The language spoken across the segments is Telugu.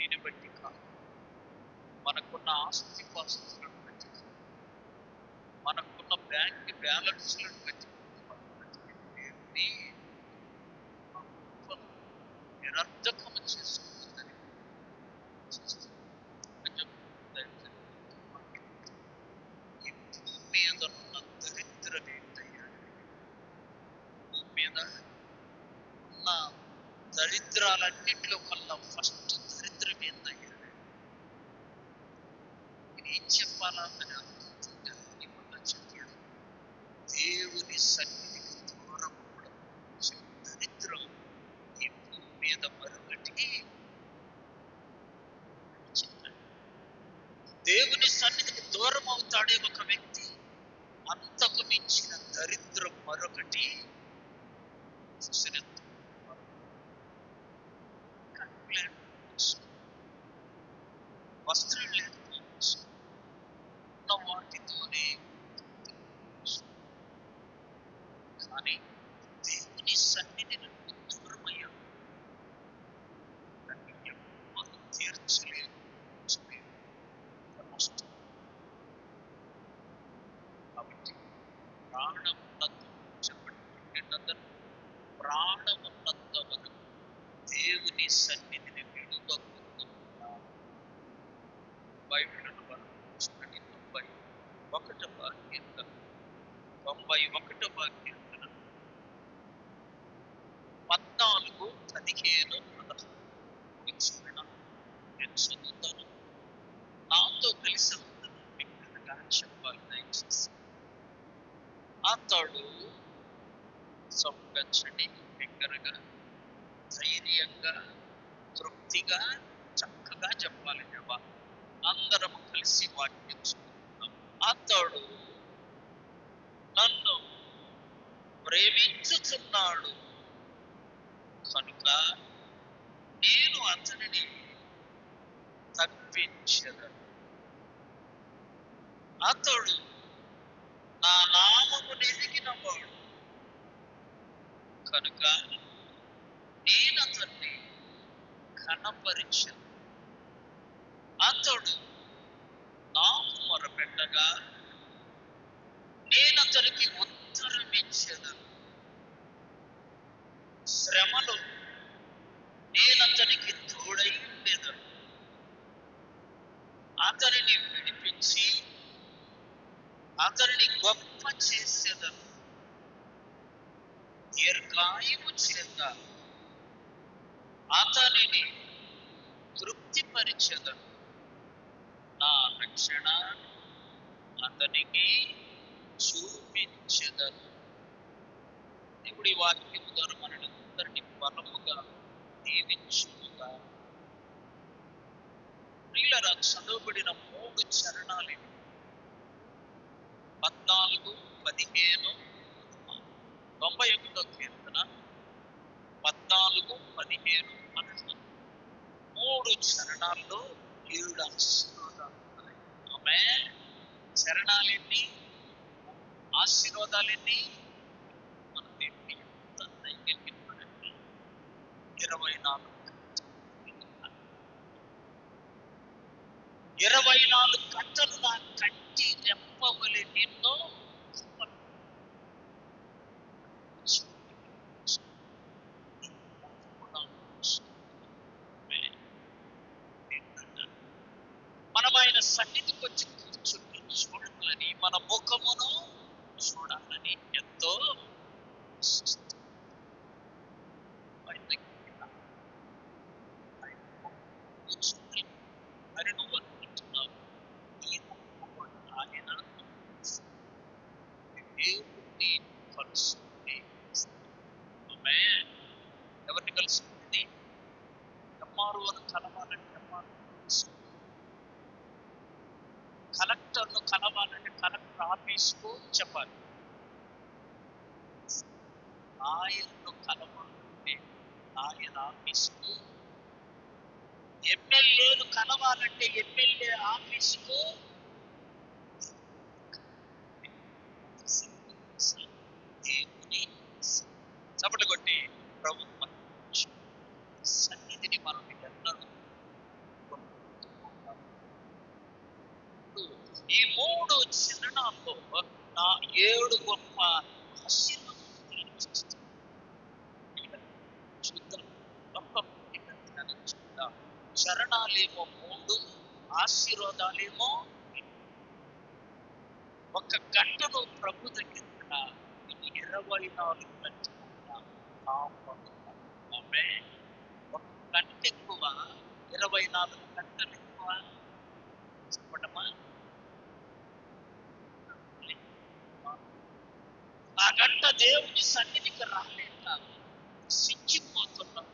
దీన్ని బట్టి కాదు, మనకున్న ఆస్తిపాస్తులను బట్టి కాదు, మనకున్న బ్యాంక్ బ్యాలెన్స్లను బట్టి దేవుని నిరర్ధకము చేసుకుంటుందని ఈ భూమి మీద ఉన్న దరిద్రం ఏంటయ్యా? భూమి మీద ఉన్న దరిద్రాలన్నింటిలో కల్లా ఫస్ట్ దరిద్రం ఏంటయ్యా? ఇది ఏం చెప్పాలా అని అనుకుంటుంటే చెప్పాడు, దేవుని సన్నిధికి దూరం అవ్వడం దరిద్రం. ఈ భూమి మీద మరొకటి చెప్పాడు. దేవుని సన్నిధికి దూరం అవుతాడే ఒక వ్యక్తి, అంతకు మించిన దరిద్రం మరొకటి వస్త్రం లేదు, ఉన్న వాటితోనే. కానీ దేవుని సన్నిధి నుండి దూరమయ్యాం, మనం తీర్చలేదు. కాబట్టి ప్రాణమున్నంత చెప్పండి, ప్రాణమున్నంత వరకు దేవుని సన్నిధిని విడువకుండా బైబిల్ మనం చూడండి, 91వ కీర్తన 14, 15 నేను చదువుతాను. నాతో కలిసి బిగ్గరగా చెప్పాలి దయచేసి. అతడు సంగచ్చని బిగ్గరగా, ధైర్యంగా, తృప్తిగా, చక్కగా చెప్పాలి. జవాబు అందరం కలిసి వాక్యం చదువుతాం. అతడు నన్ను ప్రేమించుచున్నాడు కనుక నేను అతనిని తప్పించెదను. అతడు నా నామమును ఎరిగినవాడు కనుక నేను అతన్ని ఘనపరిచెదను. అతడు నాకు మొరపెట్టగా నేను అతనికి ఉత్తరం ఇచ్చెదను. శ్రమలో నేను అతనికి తోడై ఉండెదను. అతనిని విడిపించి అతనిని గొప్ప చేసేదను. దీర్ఘాయువు చేత అతనిని తృప్తిపరిచెదను. నా రక్షణ అతనికి చూపించెదను. దేవుడి వాక్యం ద్వారా మనలందరినీ బలముగా దీవించుగా. ప్రియులారా, చదవబడిన 3 చరణాలు 14, 15, 91వ కీర్తన 14, 15, 16 3 చరణాల్లో 7 ఆశీర్వాదాలు ఉన్నాయి. ఆమె చరణాలెన్ని, ఆశీర్వాదాలెన్ని? మన దేవుని ఎంత దయగలిగినవాడండి. 24 గంటలు నా కంటి రెప్పవలె నిన్ను మనం ఆయన సన్నిధికి వచ్చి కూర్చుని చూడాలని, మన ముఖమును చూడాలని ఎంతో కూర్చుని అని నువ్వు అనుకుంటున్నావు. ఆయన దేవుడిని కలుసుకుని ఎవరిని కలుసుకుంటుంది? ఎంఆర్ఓను కలవాలంటే కలెక్టర్ను కలవాలంటే కలెక్టర్ ఆఫీస్కు చెప్పాలి. ఆయన్ను కలవాలంటే ఆయన ఆఫీస్కు, ఎమ్మెల్యేను కలవాలంటే ఎమ్మెల్యే ఆఫీసుకు. దేవుని చప్పట్లు కొట్టి ప్రభుత్వ సన్నిధిని మనం ఎన్నడూ 7 గొప్ప ఆశీర్వాదాలు చూద్దాం. ఒక్కొక్కటిగా ధ్యానించుకుందాం. చరణాలేమో 3, ఆశీర్వాదాలేమో ఒక గంటను ప్రభు దగ్గర 24 గంటలు ఆమె. ఒక గంట ఎక్కువ, 24 గంటలు ఎక్కువ చెప్పడమా? ఆ గంట దేవుని సన్నిధికి రాలేక కృషించిపోతున్నాడు,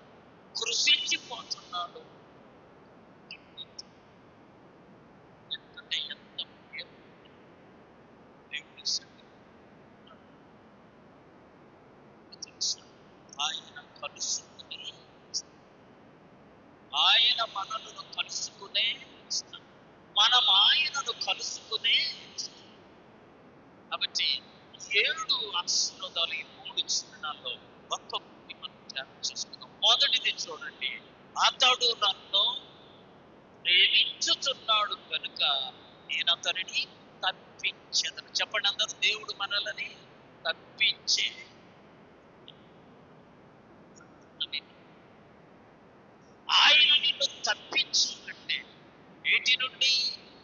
కృషించిపోతున్నాడు. ఆయన కలుసుకుని, ఆయన మనలను కలుసుకునే, మనం ఆయనను కలుసుకునే. కాబట్టి 7 ఆశీర్వాదాలు ఈ 3 చిహ్నాల్లో ఒక్కొక్కటి మనం ధ్యానం చేసుకుందాం. మొదటిది చూడండి, అతడు నన్ను ప్రేమించుచున్నాడు కనుక నేను అతనిని తప్పించెదను. చెప్పండి అందరూ, దేవుడు మనల్ని తప్పించే. ఆయన నిన్ను తప్పించాలంటే వేటి నుండి?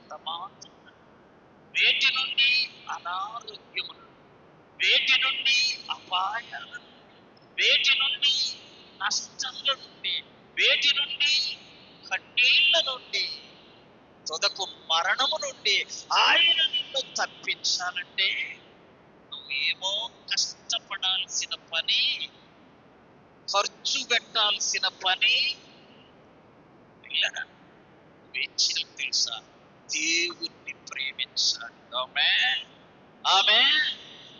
ప్రమాదం, వేటి నుండి? అనారోగ్యములు, వేటి నుండి? అపాయాల నుండి, వేటి నుండి? నష్టాల నుండి, వేటి నుండి? కన్నీళ్ల నుండి, తుదకు మరణము నుండి ఆయన నిన్ను తప్పించాలంటే నువ్వేమో కష్టపడాల్సిన పని, ఖర్చు పెట్టాల్సిన పని పిల్లరా వేచిన తెలుసా? దేవుణ్ణి ప్రేమించాలి. ఆమె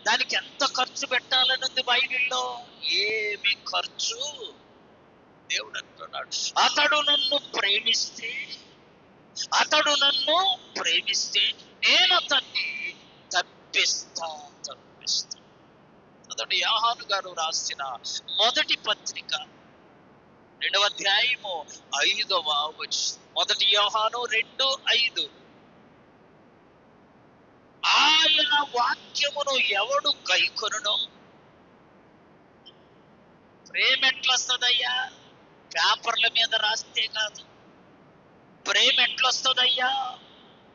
దానికి ఎంత ఖర్చు పెట్టాలన్నది బైబిల్లో. ఏమి ఖర్చు? దేవుడు అంటున్నాడు, అతడు నన్ను ప్రేమిస్తే, అతడు నన్ను ప్రేమిస్తే నేను అతన్ని తప్పిస్తా. అతడు యోహాను గారు రాసిన మొదటి పత్రిక 2వ అధ్యాయము 5వ వచనం. 1 యోహాను 2:5. ఆయన వాక్యమును ఎవడు గైకొనునో. ప్రేమ ఎట్లొస్తుందయ్యా? పేపర్ల మీద రాస్తే కాదు. ప్రేమ ఎట్లొస్తుందయ్యా?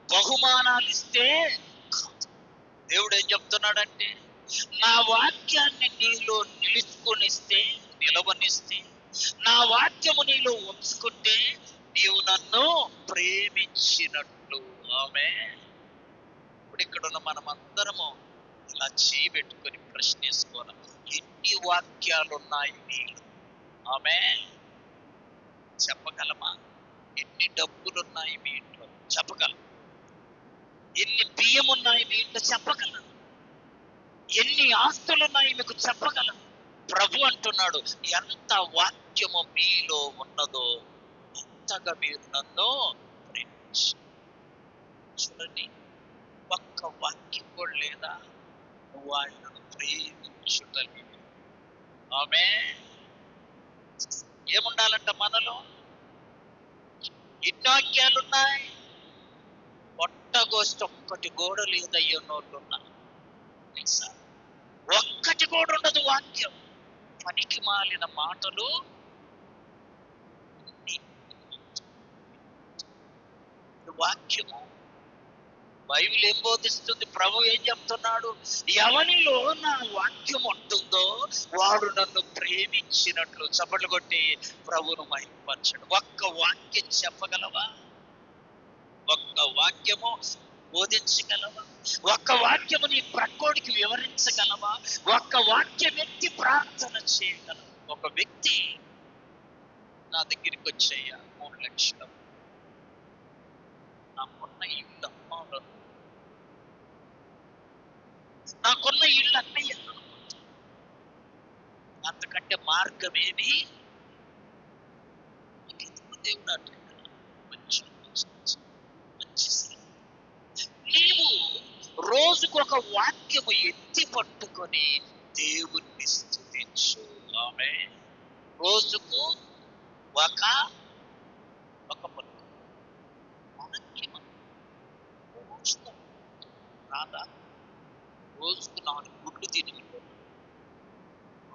బహుమానాలు ఇస్తే కాదు. దేవుడు ఏం చెప్తున్నాడంటే, నా వాక్యాన్ని నీలో నిలవనిస్తే, నా వాక్యము నీలో ఉంచుకుంటే నీవు నన్ను ప్రేమించినట్లు. ఆమె. ఇప్పుడు ఇక్కడ ఉన్న మనం అందరము ఇలా చేయబెట్టుకొని ప్రశ్నేసుకోవాలి, ఎన్ని వాక్యాలు ఉన్నాయి నీలో? ఆమె. చెప్పగలమా? ఎన్ని డబ్బులున్నాయి మీ ఇంట్లో? చెప్పగలం. ఎన్ని బియ్యం ఉన్నాయి మీ ఇంట్లో? చెప్పగలం. ఎన్ని ఆస్తులున్నాయి మీకు? చెప్పగలం. ప్రభు అంటున్నాడు, ఎంత వాక్యము మీలో ఉన్నదో అంతగా మీరు నన్ను ప్రేమించు. చూడండి, ఒక్క వాక్యం కూడా లేదా నువ్వు ఆయనను ప్రేమించుటలేదు. ఆమె. ఏముండాలంట మనలో? ఎన్ని వాక్యాలున్నాయి? పొట్టగోష్టి ఒక్కటి కూడా లేదయ్యో నోళ్ళున్నా. ఒక్కటి కూడా ఉండదు వాక్యం. పనికి మాలిన మాటలు. వాక్యము బైబిల్ ఏం బోధిస్తుంది? ప్రభు ఏం చెప్తున్నాడు? ఎవరిలో నా వాక్యం ఉంటుందో వాడు నన్ను ప్రేమించినట్లు. చప్పట్లు కొట్టి ప్రభువును మహిమపరచడు. ఒక్క వాక్యం చెప్పగలవా? ఒక్క వాక్యము బోధించగలవా? ఒక్క వాక్యము నీ ప్రక్కోడికి వివరించగలవా? ఒక్క వాక్యం ఎత్తి ప్రార్థన చేయగలవా? ఒక వ్యక్తి నా దగ్గరికి వచ్చాయ్యా, 3 లక్షలు నాకున్న ఇల్లు అమ్మాలను, నాకున్న ఇల్లు అన్నయ్య, అంతకంటే మార్గమేమి? దేవుడు అంటున్నాడు, నీవు రోజుకొక వాక్యము ఎత్తి పట్టుకొని దేవుణ్ణి స్తుతించు. ఆమె. రోజుకు ఒక వాక్యం రాదా? రోజుకు 4 గుడ్లు తినేవాళ్ళు,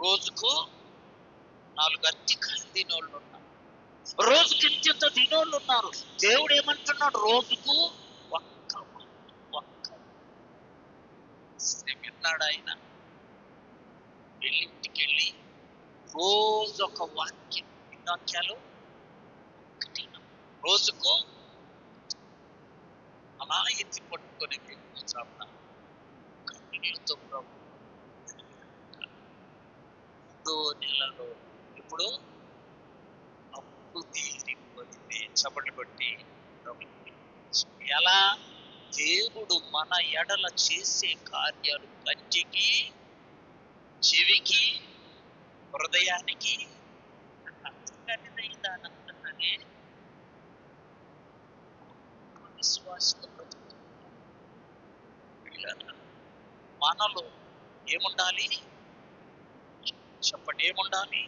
రోజుకు 4 అరటికాయలు తినేవాళ్ళు ఉన్నారు, రోజుకి ఇంత తినోళ్ళు ఉన్నారు. దేవుడు ఏమంటున్నాడు? రోజుకు ఒక్క విన్నాడు ఆయన. వెళ్ళి ఇంటికి వెళ్ళి రోజు ఒక వాక్యాలు రోజుకు అలా ఎత్తి పట్టుకొని చాపన కన్నీళ్ళతో ప్రభు 3వ నెలలో ఇప్పుడు అప్పు తీరిపోయింది. చప్పట్లు కొట్టి ఎలా దేవుడు మన ఎడల చేసే కార్యాలు కంటికి, చెవికి, హృదయానికి అర్థమైందనే విశ్వాసంతో మనలో ఏముండాలి? చెప్పండి, ఏముండాలి?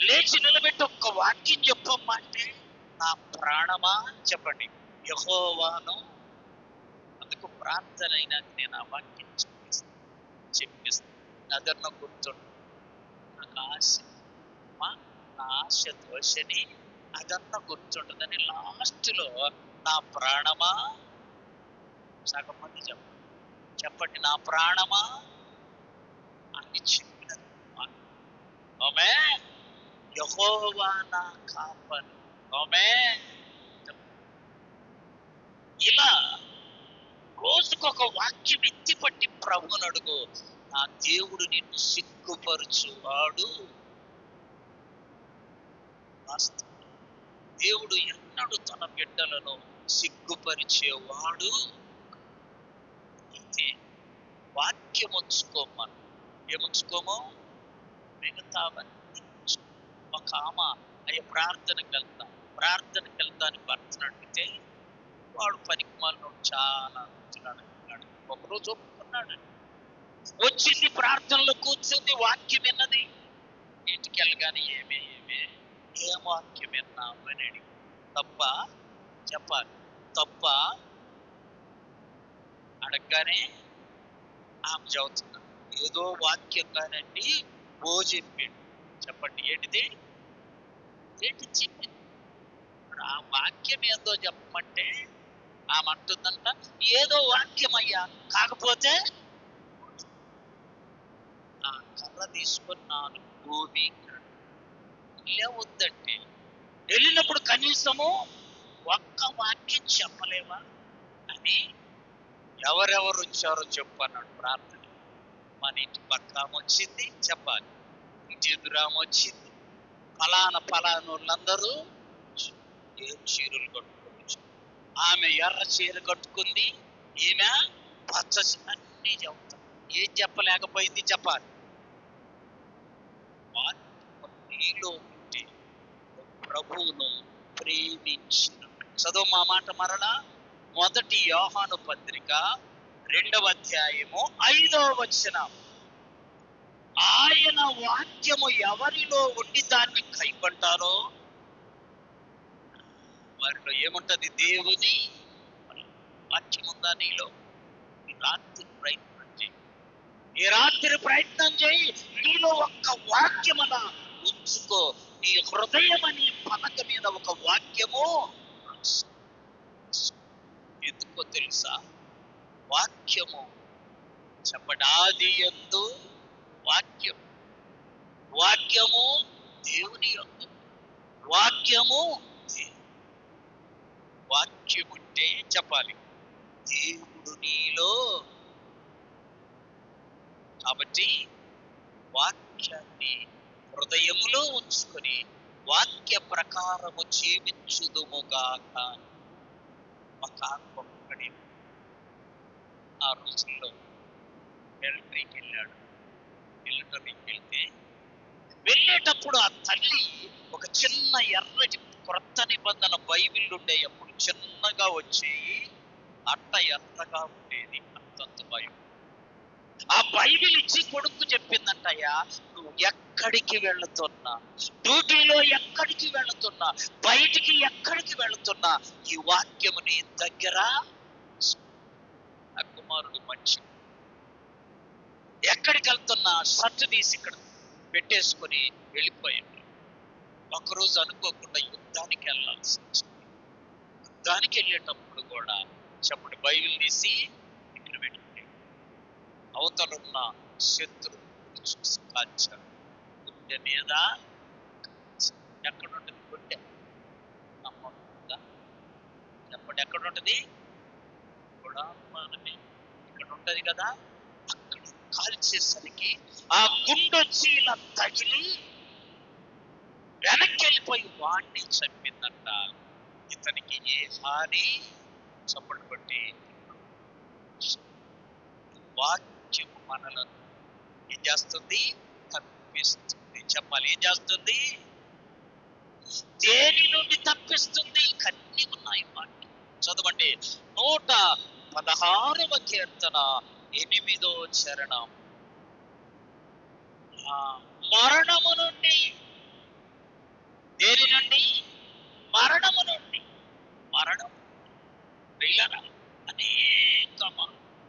లేచి నిలబెట్టి ఒక్క వాక్యం చెప్పమ్మంటే, నా ప్రాణమా చెప్పండి యెహోవాను. అందుకు ప్రార్థన అయినా నేను ఆ వాక్యం చెప్పిస్తాను. అదన్న గుర్తుండు. నాకు నా ఆశ దోషని అదన్న గుర్తుంటుందని లాస్ట్లో నా ప్రాణమా, సగం మంది చెప్పండి నా ప్రాణమా అని చెప్పినది. ఆమేన్. యెహోవా నా కాపరి. ఆమేన్. ఇలా రోజుకొక వాక్యం ఎత్తిపట్టి ప్రభువుని అడుగు. నా దేవుడు నిన్ను సిగ్గుపరచువాడు. దేవుడు ఎన్నడూ తన బిడ్డలను సిగ్గుపరిచేవాడు. అయితే వాక్యం ఉంచుకోమను. ఏముంచుకోమో మిగతావన్నీ. ఒక ఆమె అయ్యే ప్రార్థనకి వెళ్తాను భర్తను అడిగితే వాడు పనికి మాలను చాలా అడుగుతున్నాడు. ఒకరోజు ఒప్పుకున్నాడు, వచ్చింది ప్రార్థనలో కూర్చుంది, వాక్యం విన్నది. ఇంటికి వెళ్ళగానే ఏం వాక్యం విన్నాము అని అడిగి తప్ప చెప్పాలి. తప్ప అడగగానే ఆమె చదువుతున్నాడు, ఏదో వాక్యం కానండి ఓ చెప్పిండు. చెప్పండి ఏంటిది? చెప్పింది. ఆ వాక్యం ఏందో చెప్పమంటే ఆమె అంటుందంట, ఏదో వాక్యం అయ్యా, కాకపోతే ఆ కర్ర తీసుకొని 4 గోబీ వద్దంటే వెళ్ళినప్పుడు కనీసము ఒక్క వాక్యం చెప్పలేవా అని ఎవరెవరు వచ్చారో చెప్పన్నాడు ప్రార్థన. మన ఇంటి పక్క వచ్చింది చెప్పాలి, ఇంటి ఎదురామ వచ్చింది, పలానోళ్ళందరూ ఏం చీరలు కట్టుకోవచ్చు. ఆమె ఎర్ర చీర కట్టుకుంది, ఈమె పచ్చ, అన్నీ చెప్తాం. ఏం చెప్పలేకపోయింది చెప్పాలి. నీలో ఉంటే ప్రభువును ప్రేమించిన. చదువు మా మాట మరలా. 1 యోహాను పత్రిక 2వ అధ్యాయము 5వ వచనం. ఆయన వాక్యము ఎవరిలో ఉండి దాన్ని కైకొంటారో వారిలో ఏముంటది? దేవుని వాక్యం ఉందా నీలో? ఈ రాత్రి ప్రయత్నం చేయి. నీలో ఒక్క వాక్యమన ఉంచుకో. నీ హృదయం అని పలక మీద ఒక వాక్యము. ఎందుకో తెలుసా? వాక్యము చెప్పండి, ఆది యందు వాక్యం, వాక్యము దేవుని యందు, వాక్యము వాక్యముంటే చెప్పాలి దేవుడు నీలో. కాబట్టి వాక్యాన్ని హృదయములో ఉంచుకొని వాక్య ప్రకారము జీవించుదుముగాక. ఒక ఒక్కడి ఆ రోజుల్లో మిలిటరీకి వెళ్ళాడు. మిలిటరీకి వెళ్తే వెళ్ళేటప్పుడు ఆ తల్లి ఒక చిన్న ఎర్రటి క్రొత్త నిబంధన బైబిల్ ఉండే, అప్పుడు చిన్నగా వచ్చేయి, అట్ట ఎర్రగా ఉండేది, అంతంత బైబిల్. ఆ బైబిల్ ఇచ్చి కొడుకు చెప్పిందంటయ్యా, నువ్వు ఎక్కడికి వెళుతున్నా, డ్యూటీలో ఎక్కడికి వెళుతున్నా, బయటికి ఎక్కడికి వెళుతున్నా, ఈ వాక్యము నీ దగ్గర. ఆ కుమారుడు మంచి ఎక్కడికి వెళ్తున్నా షర్ట్ తీసి ఇక్కడ పెట్టేసుకొని వెళ్ళిపోయాడు. ఒకరోజు అనుకోకుండా యుద్ధానికి వెళ్ళాల్సి వచ్చింది. యుద్ధానికి వెళ్ళేటప్పుడు కూడా చెప్పండి బైబిల్ తీసి ఇక్కడ పెట్టుకుని అవతలున్న శత్రువుని చూసి కాల్చాడు. గుండె మీద ఎక్కడుంటుంది గుండె? నమ్మకుండా చెప్పండి ఎక్కడుంటది? కూడా మనమే ఇక్కడ ఉంటది కదా. అక్కడ కాల్చేసరికి ఆ గుండొచ్చి ఇలా తగిలి వెనక్కి వెళ్ళిపోయి వాడిని చంపిందంట. ఇతనికి ఏ హాని చప్పటి కొట్టి వాక్యం మనలను ఏం చేస్తుంది? తప్పిస్తుంది. చెప్పాలి ఏం చేస్తుంది? దేని నుండి తప్పిస్తుంది? కన్నీ ఉన్నాయి వాక్యం. చదవండి 116వ కీర్తన 8వ చరణం. మరణము నుండి, దేని నుండి? మరణము నుండి. మరణం ప్రియులారా అనేక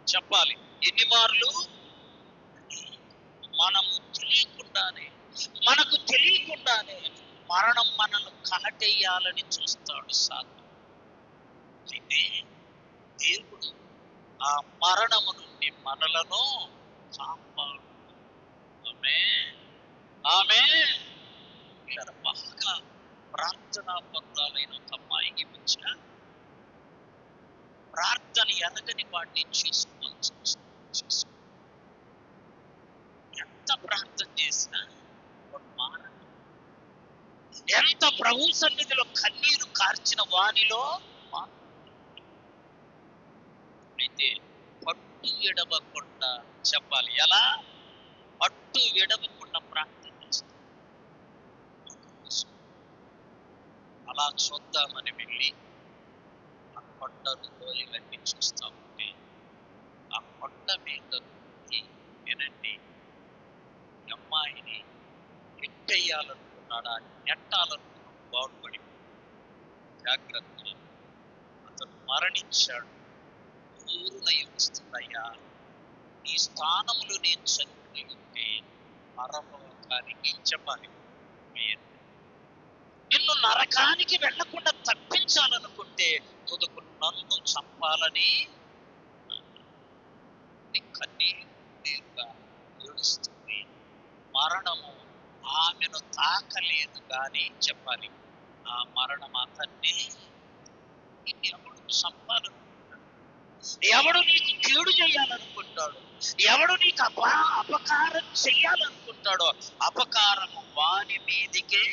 చెప్పాలి ఎన్ని మార్లు? మనకు తెలియకుండానే మరణం మనల్ని కాటేయాలని చూస్తాడు సాతాను. అయితే దేవుడు ఆ మరణము నుండి మనలను కాపాడు. ఆమేన్. బాగా ప్రార్థనా పరురాలైన ఒక అమ్మాయికి వచ్చా ప్రార్థన ఎదగని వాడిని చేసుకోవాల్సి వస్తుంది. ఎంత ప్రార్థన చేసినా మారదు. ఎంత ప్రభు సన్నిధిలో కన్నీరు కార్చిన వానిలో అయితే పట్టు విడవకుండా చెప్పాలి. ఎలా? పట్టు విడవకుండా ప్రార్థన చేస్తాం. అలా చూద్దామని వెళ్ళి ఆ కొండలో ఇవన్నీ చూస్తా ఉంటే ఆ కొండ మీద వినండి అమ్మాయిని ఎట్టేయాలనుకున్నాడా, నెట్టాలనుకున్నాడు. బాగుపడి జాగ్రత్త, అతను మరణించాడు. ఊరునయ్య వస్తుందయ్యా, ఈ స్థానంలో నేను చనిపోయి ఉంటే పరలోకానికి చెప్పాలి. నిన్ను నరకానికి వెళ్లకుండా తప్పించాలనుకుంటే తుదకు నన్ను చంపాలని కన్నీరుగా ఏడుస్తుంది. మరణము ఆమెను తాకలేదు కానీ చెప్పాలి ఆ మరణం అతన్ని ఎవడు చంపాలనుకుంటాడు, ఎవడు నీకు కీడు చేయాలనుకుంటాడు, ఎవడు నీకు అపకారం చెయ్యాలనుకుంటాడో అపకారము వాని మీదికే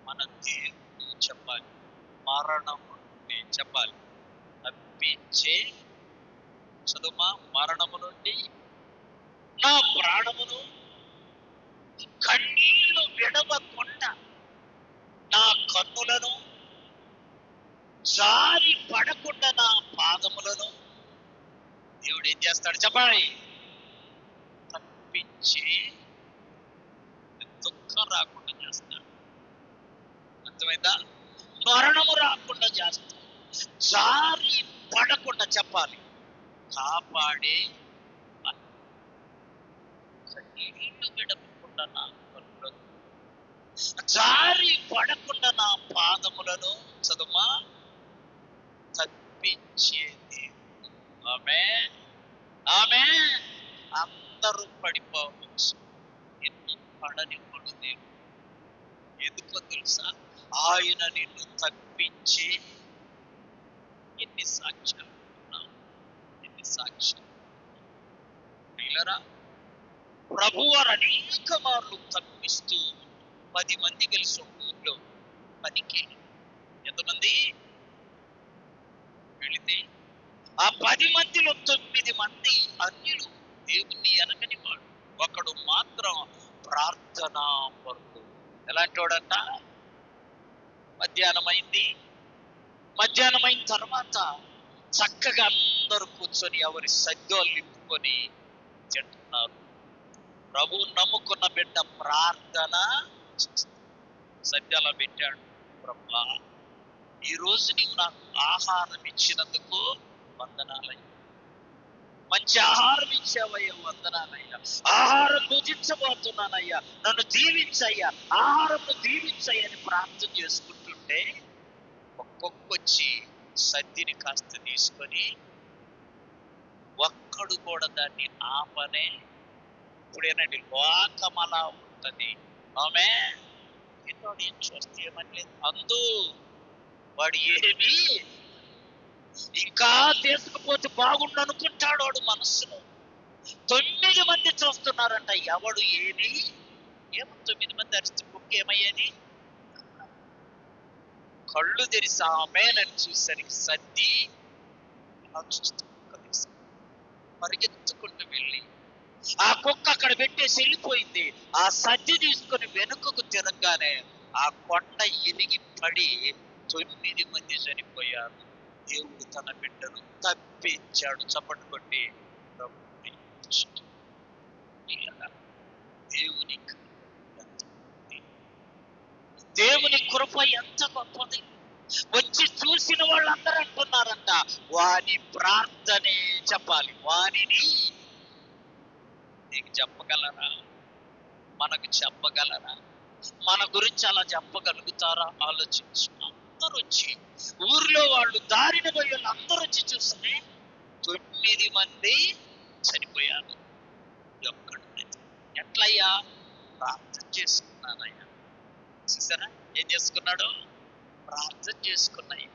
మన దేవుడు చెప్పాలి మరణం చెప్పాలి తప్పించే చదుమా మరణము నుండి నా ప్రాణమును కన్నీళ్లు విడవకుండా నా కన్నులను జారి పడకుండా నా పాదములను దేవుడు ఏం చేస్తాడు చెప్పాలి? తప్పించి దుఃఖం రాకుండా చేస్తాడు. అర్థమైందా? మరణము రాకుండా చేస్తాడు. జారి పడకుండా చెప్పాలి కాపాడే కన్నీళ్లు విడవకుండా నా కన్నులను జారి పడకుండా నా పాదములను చదుమా తప్పించేది. ఆమేన్ ఆమేన్. అందరూ పడిపోవచ్చు, నిన్ను పడనివ్వడు దేవుడు. ఎందుకో తెలుసా? ఆయన నిన్ను తప్పించి ఎన్ని సాక్ష్యాలు ఉన్నావు, ఎన్ని సాక్ష్యాలు. ప్రభువారు అనేక మార్లు తప్పిస్తూ 10 మంది కలిసి ఊళ్ళో పనికి ఎంతమంది వెళితే ఆ 10 మందిలో 9 మంది అన్యులు, దేవుణ్ణి ఎనగని వాడు. ఒకడు మాత్రం ప్రార్థనా పరుడు. ఎలాంటి వాడంట? మధ్యాహ్నం అయిన తర్వాత చక్కగా అందరూ కూర్చొని ఎవరి సద్యోలు నింపుకొని తింటున్నారు. ప్రభు నమ్ముకున్న బిడ్డ ప్రార్థన సత్యాల పెట్టాడు. ప్రభువా ఈ రోజు నీవు నాకు ఆహారం ఇచ్చినందుకు వందనాలయ్యా. మంచి ఆహారం ఇచ్చావయ్యా, వందనాలయ్యా. ఆహారం భుజించబోతున్నానయ్యా, నన్ను దీవించయ్యా, ఆహారం దీవించయ్యా అని ప్రార్థన చేసుకుంటుంటే ఒక్కొక్కొచ్చి సద్దిని కాస్త తీసుకొని ఒక్కడు కూడా దాన్ని ఆపనే. ఇప్పుడేనండి లోకం అలా ఉంటది. ఆమె వాడు ఏం చూస్తే ఏమనలేదు అందు, వాడు ఏమి ఇంకా తీసుకుపోతే బాగుండు అనుకుంటాడు వాడు మనస్సులో. 9 మంది చూస్తున్నారంట, ఎవడు ఏమి ఏమో 9 మంది అరిస్తే కుక్క ఏమయ్యేది? కళ్ళు తెరిసి ఆమెనని చూసరికి సద్ది అలా చూస్తూ పరిగెత్తుకుంటూ వెళ్ళి ఆ కుక్క అక్కడ పెట్టేసి వెళ్ళిపోయింది. ఆ సద్ది తీసుకుని వెనుకకు తిరగగానే ఆ కొండ ఇరిగి పడి 9 మంది చనిపోయారు. దేవుడు తన బిడ్డను తప్పించాడు. చప్పట్లు కొట్టి దేవుని కృప ఎంత గొప్పది. వచ్చి చూసిన వాళ్ళందరూ అంటున్నారంట, వాని ప్రార్థనే చెప్పాలి. వానిని నీకు చెప్పగలరా? మనకు చెప్పగలరా? మన గురించి అలా చెప్పగలుగుతారా? ఆలోచించు. అందరూ వచ్చి, ఊర్లో వాళ్ళు దారిన పోయి వాళ్ళు అందరూ వచ్చి చూస్తే 9 మంది చనిపోయారు. ఎట్లయ్యా? ప్రార్థన చేసుకున్నానయ్యా. చూసారా ఏం చేసుకున్నాడు? ప్రార్థన చేసుకున్నాయి.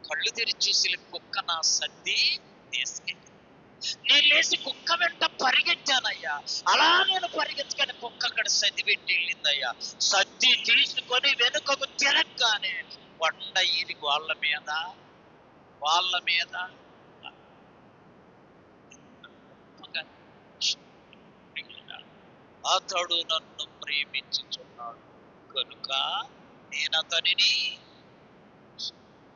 కళ్ళు తెరిచి చూసి కుక్క నా సద్ది తీసుకెళ్ళి, నేను లేచి కుక్క వెంట పరిగెత్తానయ్యా. అలా నేను పరిగెత్తుకొని కుక్క అక్కడ సద్ది పెట్టి వెళ్ళిందయ్యా. సద్ది తీసుకొని వెనుకకు తిరగగానే కొండ ఇది వాళ్ళ మీద అతడు నన్ను ప్రేమించుచున్నాడు కనుక నేను అతనిని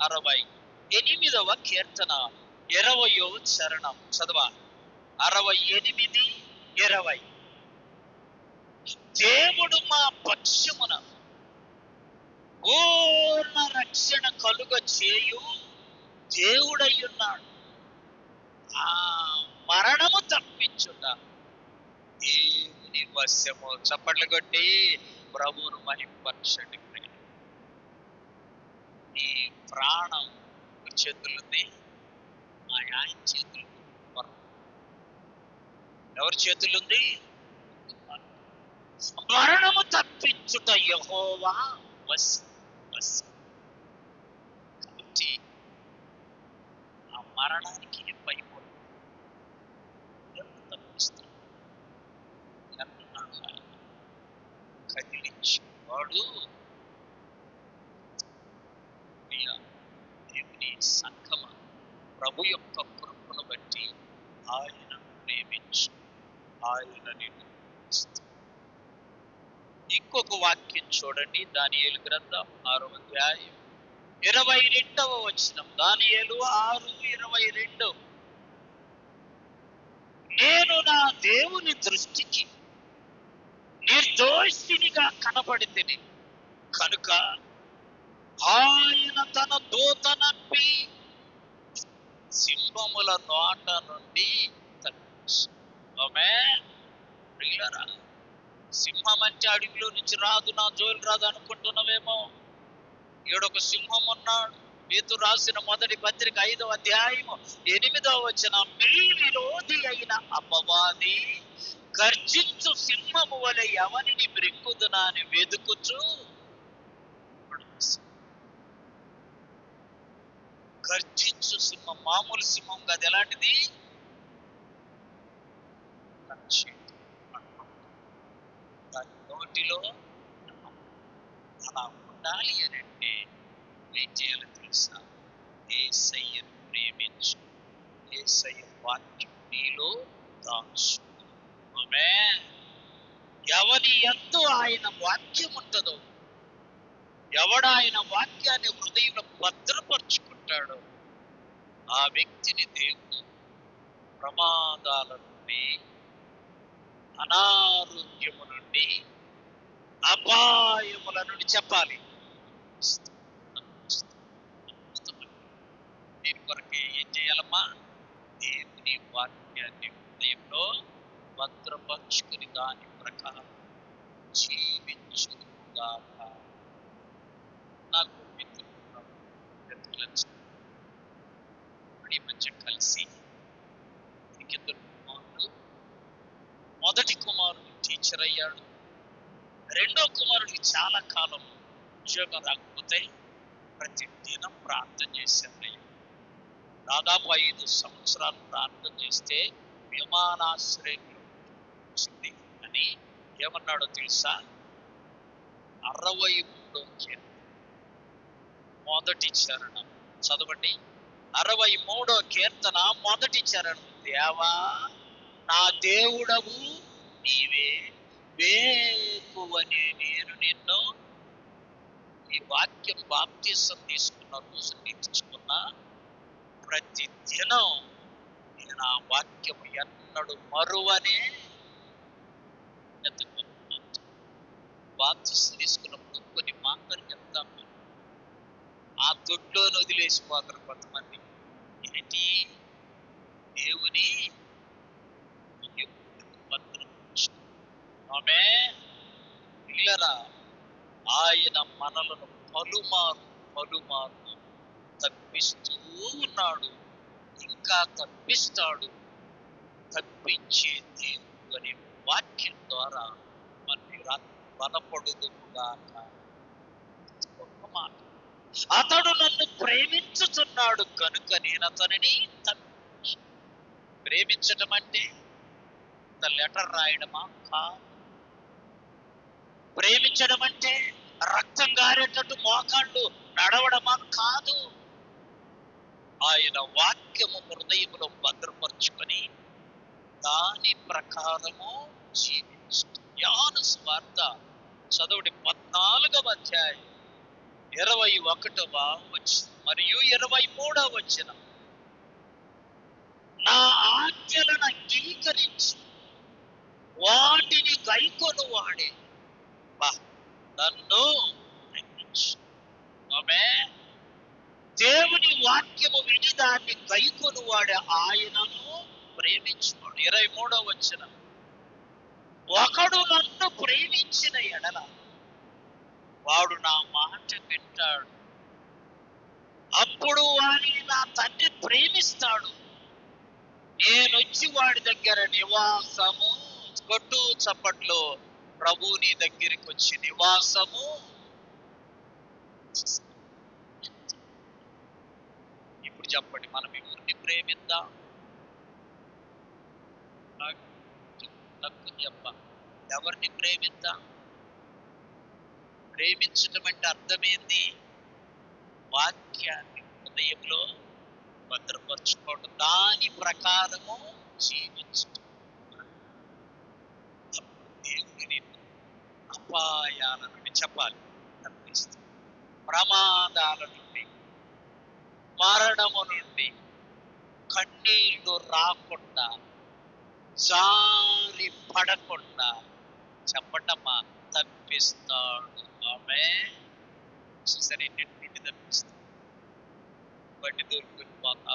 68వ కీర్తన 20వ చరణం చదవా. 68, 20. దేవుడు మా పక్షమున పూర్ణ రక్షణ కలుగ చేయు దేవుడయ్యున్నాడు. ఆ మరణము తప్పించుట దేవుని వశము. చప్పట్లు కొట్టి ప్రభువును మహిమపరచండి. నీ ప్రాణం చేతులుంది, ఆయన చేతులు. ఎవరి చేతులుంది? మరణము తప్పించుట యెహోవా వశం. కాబట్టి ఆ మరణానికి భయపడు, తప్పిస్తాడు. కదిలించి వాడు దేవుని సంఘమ ప్రభు యొక్క కృపను బట్టి ఆయన ప్రేమించు, ఆయన నిన్ను. ఇంకొక వాక్యం చూడండి, దానియేలు గ్రంథం 6వ అధ్యాయం 22వ వచనం. దానియేలు 6:22. నేను నా దేవుని దృష్టికి నిర్దోషినిగా కనబడితిని కనుక ఆయన తన దూతనంపి సింహముల నోట నుండి ప్రియులారా, సింహం అంటే అడవిలో నుంచి రాదు, నా జోలు రాదు అనుకుంటున్నావేమో. ఈడొక సింహం ఉన్నాడు. పేతురు రాసిన మొదటి పత్రిక 5వ అధ్యాయము 8వ వచనం. మీ విరోధి అయిన అపవాది గర్జించు సింహము వలె ఎవరిని మృంగుదునా అని వెదుకుచు. గర్జించు సింహం మామూలు సింహం కాదు. ఎలాంటిది? దాని నోటిలో అలా ఉండాలి అని అంటే ఏం చేయాలో తెలుసా? యేసయ్యను ప్రేమించు, యేసయ్య వాక్యం నీలో దాచు. ఆమేన్. ఎవరి యందు ఆయన వాక్యం ఉంటుందో, ఎవడు ఆయన వాక్యాన్ని హృదయంలో భద్రపరుచుకుంటాడో ఆ వ్యక్తిని దేవుడు ప్రమాదాల నుండి, అనారోగ్యము నుండి, అపాయముల నుండి చెప్పాలి కొరకే ఏం చేయాలమ్మా? దేవుని వాక్యాన్ని హృదయంలో భద్రపరుచుకుని దాని ప్రకారం జీవించుగాక. నాకు మిత్రులు ఈ మధ్య కలిసి ఇద్దరు కుమారుడు, మొదటి కుమారుడు టీచర్ అయ్యాడు, రెండో కుమారుడికి చాలా కాలం ఉద్యోగం రాకపోతే ప్రతి దినం ప్రార్థన చేశారు. దాదాపు 5 సంవత్సరాలు ప్రార్థన చేస్తే విమానాశ్రయంలో వచ్చింది అని ఏమన్నాడో తెలుసా? 63వ కీర్తన మొదటి చరణం చదవండి. 63వ కీర్తన మొదటి చరణం. దేవా నా దేవుడవు నీవే, వేకువనే నేను నిన్ను. ఈ వాక్యం బాప్తిసం తీసుకున్న రోజు నేర్చుకున్న ప్రతి దినం నేను ఆ వాక్యం ఎన్నడు మరువనే ఎత్తుకుంటున్నాను. బాప్తిసం తీసుకున్నప్పుడు కొన్ని మాటలు చెప్తాము, ఆ దొడ్లో వదిలేసిపోతారు కొంతమంది. ఏంటి? దేవుని ఆమె పిల్లరా, ఆయన మనలను పలుమారు తప్పిస్తూ ఉన్నాడు, ఇంకా తప్పిస్తాడు. తప్పించే దేవుడు అనే వాక్యం ద్వారా మన బలపడుదుగాక. ఒక మాట, అతడు నన్ను ప్రేమించుతున్నాడు కనుక నేను అతనిని ప్రేమించడం అంటే లెటర్ రాయడమా? కాదు. ప్రేమించడం అంటే రక్తం గారేటట్టు మోకాళ్ళు నడవడమా? కాదు. ఆయన వాక్యము హృదయములో భద్రపరుచుకొని దాని ప్రకారము జీవించు. యోహాను సువార్త చదవండి, 14వ అధ్యాయం 21వ వచనం మరియు 23వ వచనం. నా ఆజ్ఞలను అంగీకరించి వాటిని గైకొను వాడే నన్ను ప్రేమించు. ఆమె దేవుని వాక్యము విని దాన్ని గైకొను వాడే ఆయనను ప్రేమించువాడు. 23వ వచనం. ఒకడు నన్ను ప్రేమించిన ఎడల వాడు నా మాట వింటాడు, అప్పుడు వాడిని నా తండ్రి ప్రేమిస్తాడు, నేనొచ్చి వాడి దగ్గర నివాసము. కొట్టు చప్పట్లో, ప్రభు నీ దగ్గరికి వచ్చి నివాసము. ఇప్పుడు చెప్పండి, మనం ఎవరిని ప్రేమిద్దాం? నాకు చెప్ప, ఎవరిని ప్రేమిద్దాం? ప్రేమించటం అంటే అర్థమేంది? వాక్యాన్ని హృదయంలో భద్రపరచుకోవడం, దాని ప్రకారము జీవించటం. దేవుడిని అపాయాల నుండి చెప్పాలి, తప్పిస్తుంది, ప్రమాదాల నుండి, మరణము నుండి, కన్నీళ్లు రాకుండా, జారి పడకుండా చెప్పటమ్మా తప్పిస్తాడు. ఆమె చూసరి నుండి తప్పిస్తాడు. బండి దొరుకుని పోతా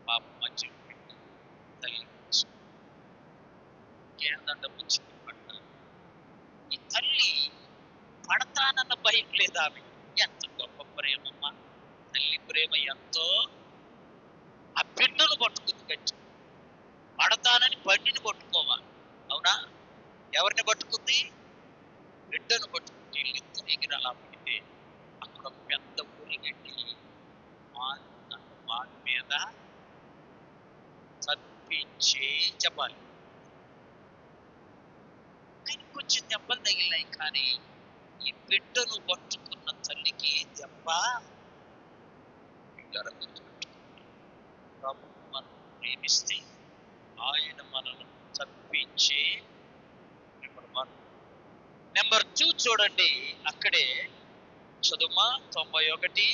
పాప మంచి తల్లి కేందండ పుచ్చి పడ్డ. ఈ తల్లి పడతానన్న భయం లేదా? ఆమె ఎంత గొప్ప ప్రేమమ్మా! తల్లి ప్రేమ ఎంతో. ఆ బిడ్డను పట్టుకుంది గట్టి. పడతానని బండిని పట్టుకోవాలి, అవునా? ఎవరిని పట్టుకుంది? బిడ్డను పట్టుకుంది. ఇల్లు ఎగిరి అలా పడితే అక్కడ పెద్ద ఊరిగడ్డి వాడి మీద తప్పించి చెప్పాలి. ఆయన కొంచెం దెబ్బలు తగిలినాయి, కానీ ఈ బిడ్డను పట్టుకున్న తల్లికి దెబ్బ ప్రభు మనం ప్రేమిస్తే ఆయన మనల్ని తప్పించి. నెంబర్ 2 చూడండి, అక్కడే చదుమా 91.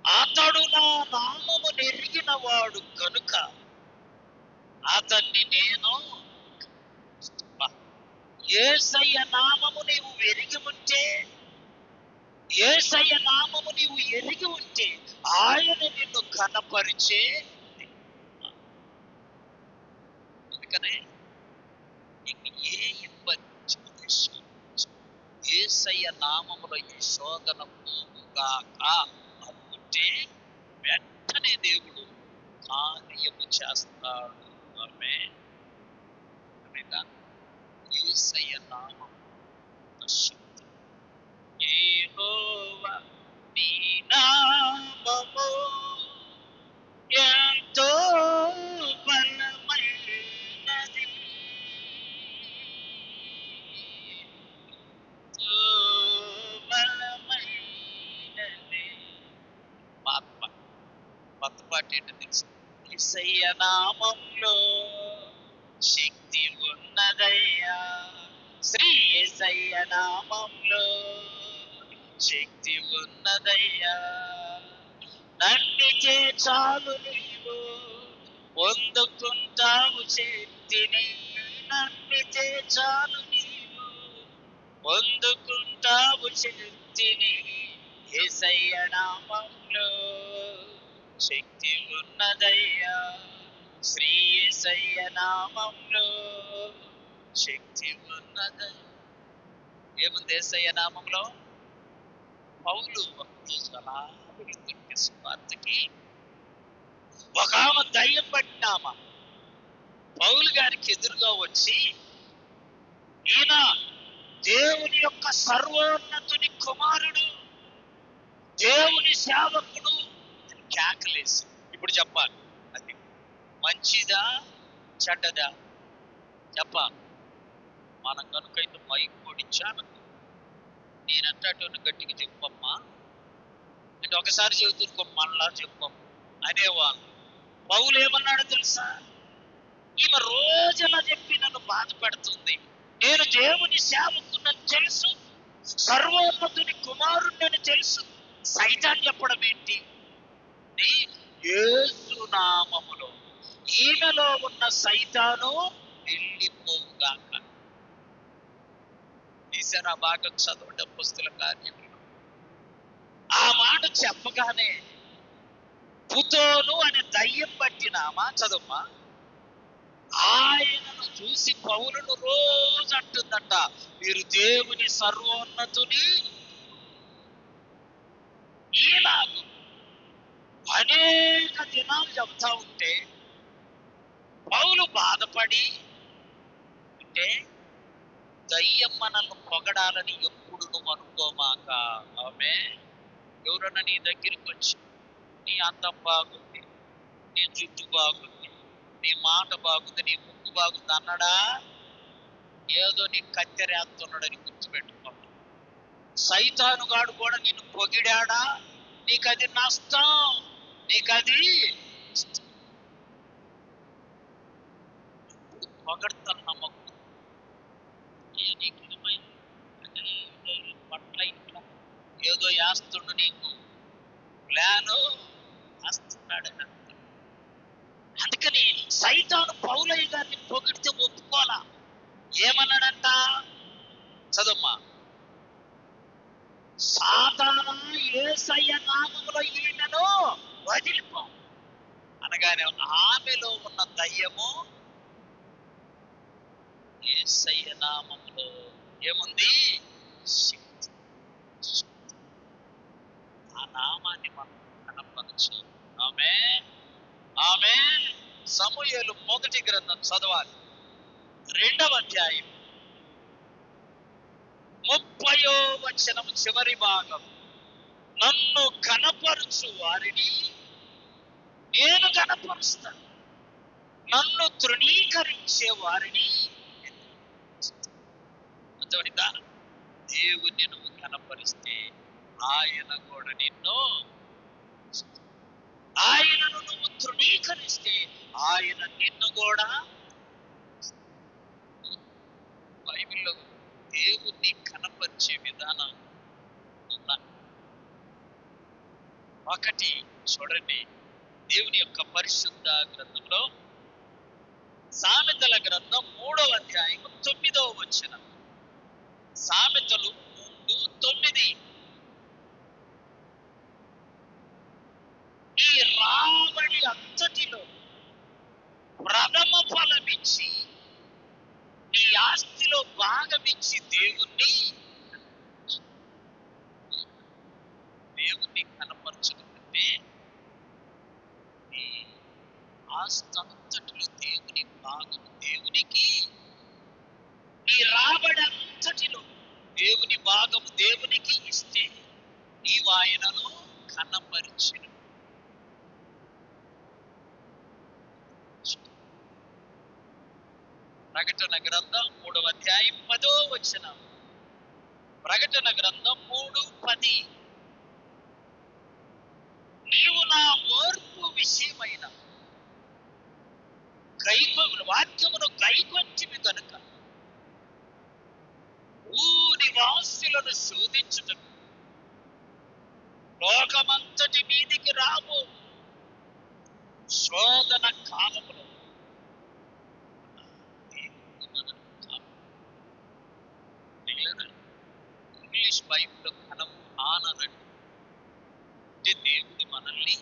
అతడు నా నామము నెరిగిన వాడు కనుక అతన్ని నేను. యేసయ్య నామము నీవు ఎరిగి ఉంటే యేసయ్య నామము నీవు ఎరిగి ఉంటే ఆయన నిన్ను ఘనపరిచే దేవుడు. అందుకనే నీకు ఏ ఇబ్బంది వచ్చినా యేసయ్య నామములో ఈ శోధన పోవుగాక అనుకుంటే వెంటనే దేవుడు కార్యము చేస్తాడు. ఆమేన్. యేసయ్య నామం శక్తి. యెహోవా నీ నామము ఎంతో బలమైనది, ఎంతో బలమైనది. కొత్త పాట ఏంటో తెలుసు. యేసయ్య నామంలో శక్తి ఉన్నదయ్యా, శ్రీ యేసయ్య నామంలో శక్తి ఉన్నదయ్యా. నమ్మితే చాలు నీవు పొందుకుంటావు శక్తిని, నమ్మితే చాలు నీవు పొందుకుంటావు శక్తిని. యేసయ్య నామంలో శక్తి ఉన్నదయ్యా, శ్రీ యేసయ్య నామంలో శక్తి ఉన్నదయ్యా. ఏముంది యేసయ్య నామంలో? పౌలు అలా వెళుతుంటే సువార్తకి ఒక ఆమె దయ్యం పట్టినామా పౌలు గారికి ఎదురుగా వచ్చి, ఈయన దేవుని యొక్క సర్వోన్నతుని కుమారుడు, దేవుని సేవకుడు అని కేకలేసి. ఇప్పుడు చెప్పాలి, అది మంచిదా చెడ్డదా చెప్పాలి. మనం కనుకైతే మైక్ కొడిచ్చాను, నేనంటాను గట్టిగా చెప్పమ్మా అంటే ఒకసారి చెబుతునుకో మళ్ళా చెప్పమ్మ అనేవాళ్ళు. పౌలు ఏమన్నాడో తెలుసా? ఈమె రోజులా చెప్పి నన్ను బాధ పెడుతుంది, నేను దేవుని సేవకునని తెలుసు, సర్వోన్నతుని కుమారుణ్ణని తెలుసు, సైతాన్ చెప్పడం ఏంటి? యేసు నామములో ఈమెలో ఉన్న సైతాను వెళ్ళిపోగాక. తీసారు ఆ భాగం చదవండి అపొస్తలుల కార్యములు. ఆ మాట చెప్పగానే పుతోను అనే దయ్యం పట్టినామా చదవమ్మా, ఆయనను చూసి పౌలును రోజు అంటుందంట, మీరు దేవుని సర్వోన్నతుని. ఈలాగు అనేక దినాలు చెబుతా ఉంటే పౌలు బాధపడి, అంటే దయ్యం మనల్ని పొగడాలని ఎప్పుడు నువ్వు అనుకోమాక. ఆమె ఎవరన్నా నీ దగ్గరికి వచ్చి నీ అందం బాగుంది, నీ జుట్టు బాగుంది, నీ మాట బాగుంది, నీ ముక్కు బాగుంది అన్నాడా? ఏదో నీ కత్తెరేస్తున్నాడని గుర్తుపెట్టుకో. సైతానుగాడు కూడా నిన్ను పొగిడాడా? నీకది నష్టం, నీకది పొగడతాను నమ్మకం. పట్ల ఇంట్లో ఏదో వేస్తుండు, నీకు ప్లాను వేస్తున్నాడు. అందుకని సైతాను పౌలయ్య గారిని పొగిడితే ఒప్పుకోలా. ఏమన్నాడంట చదమ్మా, సాతాను యేసయ్య నామములో ఈయనను వదిలిపో అనగానే ఆమెలో ఉన్న దయ్యము యేసయ్య నామములో ఏముంది? శక్తి. ఆ నామాన్ని మనం కనపరచు. ఆమేన్, ఆమేన్. సమూయేలు మొదటి గ్రంథం చదవాలి, 2వ అధ్యాయం 30వ వచనం చివరి భాగం. నన్ను కనపరచు వారిని నేను కనపరుస్తాను, నన్ను తృణీకరించే వారిని. దేవుణ్ణి నువ్వు కనపరిస్తే ఆయన కూడా నిన్ను, ఆయనను నువ్వు తృణీకరిస్తే ఆయన నిన్ను కూడా. బైబిల్లో దేవుణ్ణి కనపరిచే విధానం ఉన్నాయి. ఒకటి చూడండి, దేవుని యొక్క పరిశుద్ధ గ్రంథంలో సామెతల గ్రంథం 3వ అధ్యాయం 9వ వచనం. సామెతలు 3:9. ఈ రాబడి అంతటిలో ప్రథమ ఫలమిచ్చి నీ ఆస్తిలో భాగమిచ్చి దేవుణ్ణి కనపరచడం అంటే నీ ఆస్తి అంతటిలో దేవుని భాగం దేవునికి, నీ రాబడి అంతటిలో దేవుని భాగం దేవునికి ఇస్తే నీవు ఆయనను కనపరిచిన. ప్రకటన గ్రంథం 3వ అధ్యాయం 10వ వచనం. ప్రకటన గ్రంథం 3:10. నీవు నా ఓర్పు విషయమైన వాక్యమును గైకొంటివి కనుక నివాసులను శోధించుటకు లోకమంతటి మీదికి రాబో శోధన కాలములో ఇంగ్లీష్ బైబిల్లో కనము ఆననడు అంటే దేవుడు మనల్ని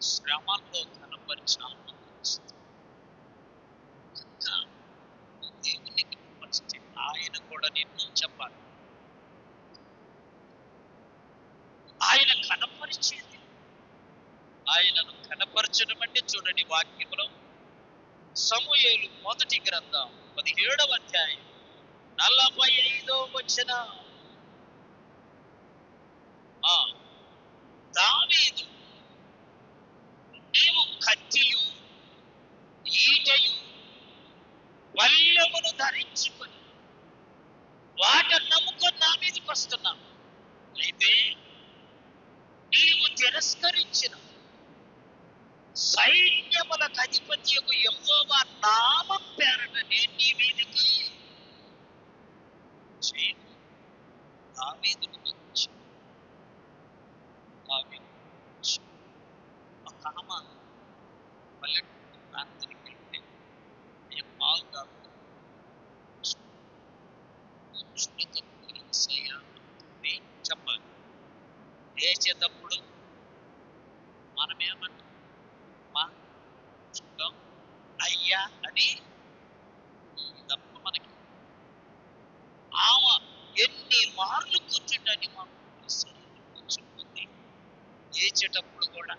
శ్రమల్లో కనపరిచాను. దేవుని కనపరిస్తే ఆయన కూడా నిన్ను చెప్పాలి. ఆయన కనపరిచేది, ఆయనను కనపరచడం అంటే చూడండి వాక్యంలో సమూయేలు మొదటి గ్రంథం 17వ అధ్యాయం 45వ వచనం. దావీదు నీవు కత్తియు ఈటయు వల్లెమును ధరించుకొని వాటిని నమ్ముకొని నా మీదకి వస్తున్నాను. అయితే నీవు తిరస్కరించిన సైన్యములకు అధిపతియకు యెహోవా నామం పేరట నేను నీ మీదికి చేయను. దావీదును ఒక ఆమె పల్లెటూరు ప్రాంతానికి వెళ్తే బాగా చెప్పాలి. లేచేటప్పుడు మనమేమంటాం? అయ్యా అని తప్ప మనకి ఆమె ఎన్ని మార్లు కూర్చుండని మాకు కూర్చుంటుంది. లేచేటప్పుడు కూడా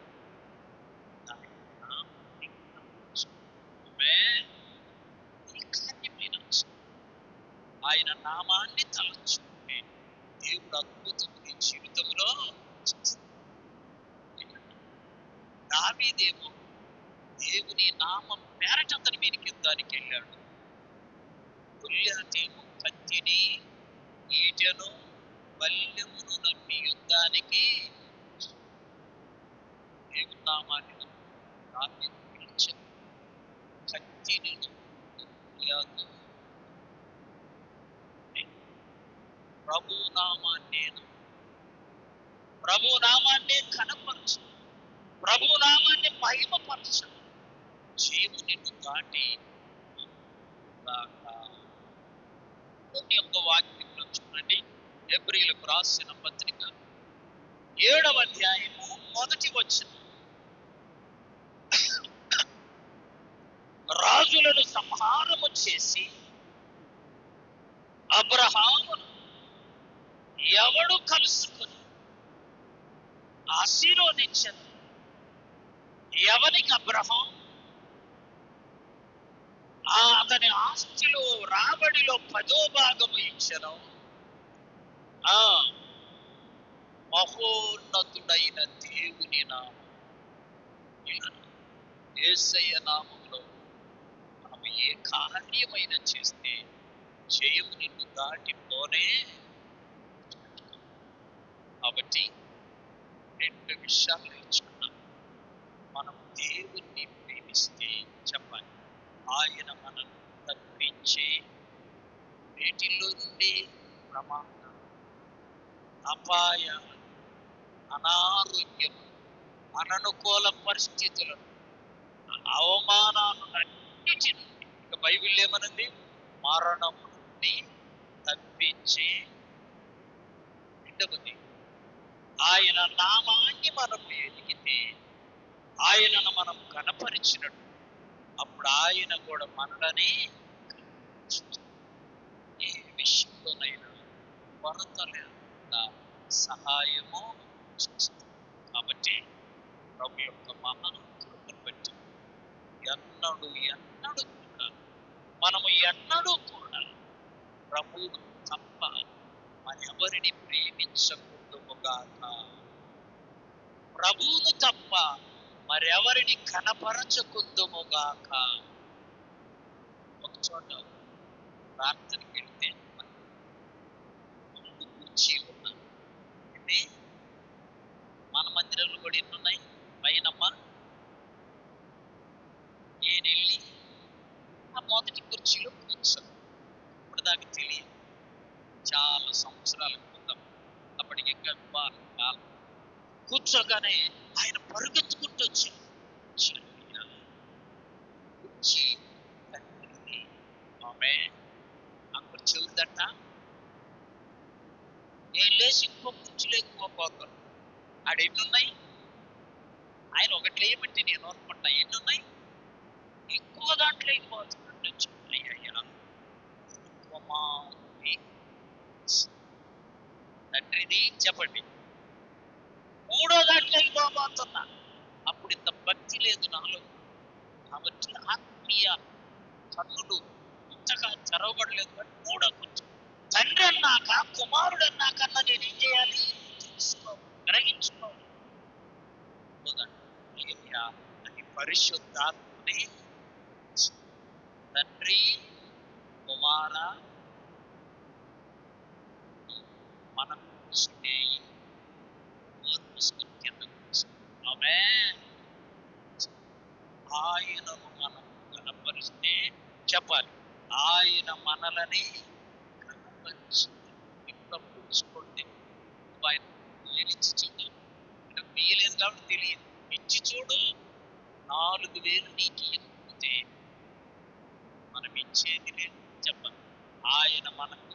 ఆయన నామాన్ని తలచుకుంటే దేవుడు అద్భుతం నీ జీవితంలో. దావీదేమో దేవుని నామం పేరట అతని మీదకి యుద్ధానికి వెళ్ళాడు. గొల్లియాతేమో కత్తిని ఈటెను వల్లెమును నమ్మి యుద్ధానికి దేవుని నామాన్ని దావీదు పిలిచాడు. కత్తిని గొల్లియాతు ప్రభు నామాన్నే కనపరచు, ప్రభు నామాన్ని మహిమపరచు. జీవు నిన్ను దాటి కొన్ని యొక్క వాక్యంలో చూడండి. హెబ్రీయులకు రాసిన పత్రిక 7వ అధ్యాయము 1వ వచనం. రాజులను సంహారము చేసి అబ్రహామును ఎవడు కలుసుకుని ఆశీర్వదించను? ఎవనికి అబ్రహాం అతని ఆస్తిలో రాబడిలో 10వ భాగము ఇచ్చను. మహోన్నతుడైన దేవుని నామం, యేసయ్య నామంలో మనం ఏ కార్యమైన చేస్తే జయము నిన్ను దాటిపోనే. కాబట్టి 2 విషయాలు నేర్చుకున్నాం. మనం దేవుణ్ణి ప్రేమిస్తే చెప్పాలి, ఆయన మనల్ని తప్పించే వీటిల్లో నుండి ప్రమాదం, అపాయ, అనారోగ్యం, అననుకూల పరిస్థితులను, అవమానాలను అన్నిటి నుండి, ఇక బైబిల్ ఏమనుంది? మరణము నుండి తప్పించి. రెండవది, ఆయన నామాన్ని మనము ఎదిగితే ఆయనను మనం కనపరిచినట్టు అప్పుడు ఆయన కూడా మనలని ఏ విషయంలోనైనా కొరత లేకుండా సహాయము చేస్తాడు. కాబట్టి ప్రభు యొక్క మహాకృపను బట్టి ఎన్నడూ కూడా మనము ఎన్నడూ కూడా ప్రభువును తప్ప మరెవరిని ప్రేమించకూడదుగాక. ప్రభువును తప్ప మరెవరిని కనపరచకుందుముగాక. ఒక చోట ప్రార్థనకి వెళ్తే ముందు కుర్చీ ఉన్నాను. అంటే మన మందిరంలో కూడా ఎన్ని ఉన్నాయి పైనమ్మ. నేను వెళ్ళి ఆ మొదటి కుర్చీలో కూర్చోను. ఇప్పుడు దాకా తెలియదు, చాలా సంవత్సరాల క్రితం. అప్పటికి ఇంకా కాలం కూర్చోగానే ఆయన పరుగెత్తుకుంటూ వచ్చాడు. కుర్చీ ఆమె ఆ కుర్చీ ఉందట. నేను లేచి ఇంకో కుర్చీలో ఎక్కువ పోతాను. ఆడ ఎన్నున్నాయి? ఆయన ఒకటి లేయబట్టి నేను అనుకుంటా ఎన్నున్నాయి, ఎక్కువ దాంట్లో అయిపోతున్నట్టు అయ్యా తండ్రిది చెప్పండి. మూడో దాంట్లో అయిపోతున్నా. అప్పుడు ఇంత భక్తి లేదు నాలో. కాబట్టి ఆత్మీయ కన్నులు ఇంతగా తెరవబడలేదు. కానీ మూడో కొంచెం తండ్రి అన్నాక కుమారుడు అన్నాకన్నా నేను ఏం చేయాలి? తెలుసుకోవాలి, గ్రహించుకోవాలి. అది పరిశుద్ధాత్మని తండ్రి కుమార మనకు ఆయనను మనం కనపరిస్తే చెప్పాలి, ఆయన మనలని కనపరిచి ఇప్పుడు చూసుకోండి. ఆయన ఇచ్చి చూడు, ఇక్కడ తీయలేదు కాబట్టి తెలియదు. ఇచ్చి చూడు, 4,000 నీకు ఇవ్వకపోతే మనం ఇచ్చేది లేదు. చెప్పాలి, ఆయన మనకు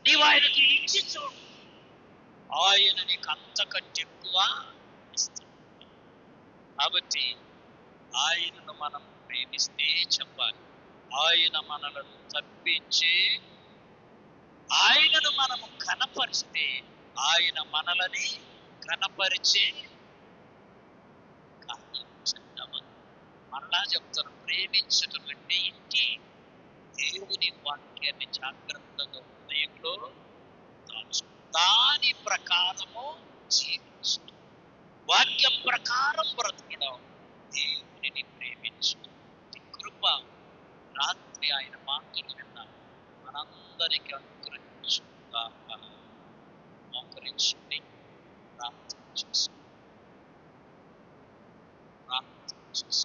నీవు ఆయనకి ఇచ్చి చూడు, ఆయన నీకు అంతకంటే ఎక్కువ ఇస్తాడు. కాబట్టి ఆయనను మనం ప్రేమిస్తే చెప్పాలి, ఆయన మనలను తప్పించి ఆయనను మనము కనపరిస్తే ఆయన మనలని కనపరిచే మరలా చెప్తారు, ప్రేమించడం అంటే ఇంటి దేవుని వాక్యాన్ని జాగ్రత్తగా హృదయంలో దాని ప్రకారము జీవించడం, వాక్యం ప్రకారం బ్రతకడం, దేవుని ప్రేమించడం. కృప రాత్రి ఆయన మాటలు విన్నాం, మనందరికీ అనుగ్రహించుగాక. మోకరించుకుని ప్రార్థన చేసుకో.